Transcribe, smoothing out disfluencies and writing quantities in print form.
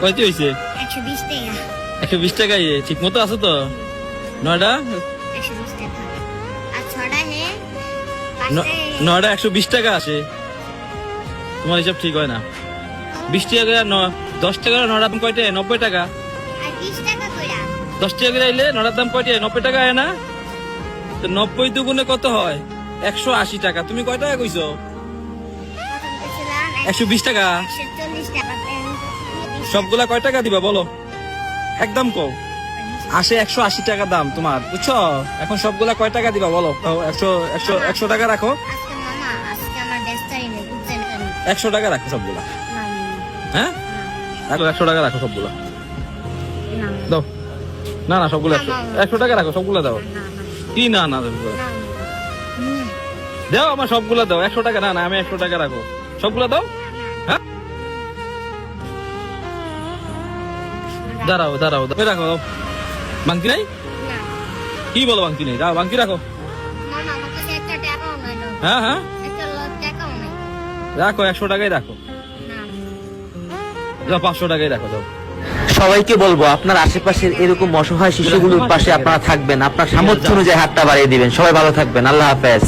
কয়টি হয়েছে? 120 টাকা। 120 টাকা। ঠিক মতো আছে তো? 9টা 120 টাকা। আর 6টা হে 9টা 120 টাকা আসে। তোমার হিসাব ঠিক হয় না। 20 টাকা করে 10 টাকা 9টার দাম কয়টা? 90 টাকা। আর 20 টাকা কইরা 10 টাকা করে আইলে 9টার দাম কয়টা? 90 টাকা হয় না? তো 90 দুগুণে কত হয়? 180 টাকা। তুমি কয় টাকা কইছো? প্রথম কইছিলাম 120 টাকা। 140 টাকা। সবগুলা কয় টাকা দিবা বলো? একদম কও। আসে 180 টাকা দাম তোমার, বুঝছো? এখন সবগুলা কয় টাকা দিবা বলো? 100 টাকা রাখো। আজকে মামা আজকে আমার ডেস্টারি নেই বুঝছেন কেন? 100 টাকা রাখো সবগুলা। না হ্যাঁ রাখো, 100 টাকা রাখো সবগুলা। না দাও। না না সবগুলা 100 টাকা রাখো, সবগুলা দাও। না কি না না দাও, আমার সবগুলা দাও। 100 টাকা। না না আমি 100 টাকা রাখো, সবগুলা দাও। হ্যাঁ দাঁড়াও দাঁড়াও দাও, রাখো দাও। বাংতি নাই? কি বলো বাংতি নেই? দাও বাংতি রাখো। মামা আমার কাছে একটা টাকাও নাই। হ্যাঁ হ্যাঁ একটা টাকাও নাই। রাখো, 100 টাকাই রাখো। না যাও 500 টাকাই রাখো দাও। সবাইকে বলবো আপনার আশেপাশের এরকম অসহায় শিশুগুলোর পাশে আপনারা থাকবেন, আপনার সামর্থ্য অনুযায়ী হাতটা বাড়িয়ে দিবেন। সবাই ভালো থাকবেন, আল্লাহ হাফেজ।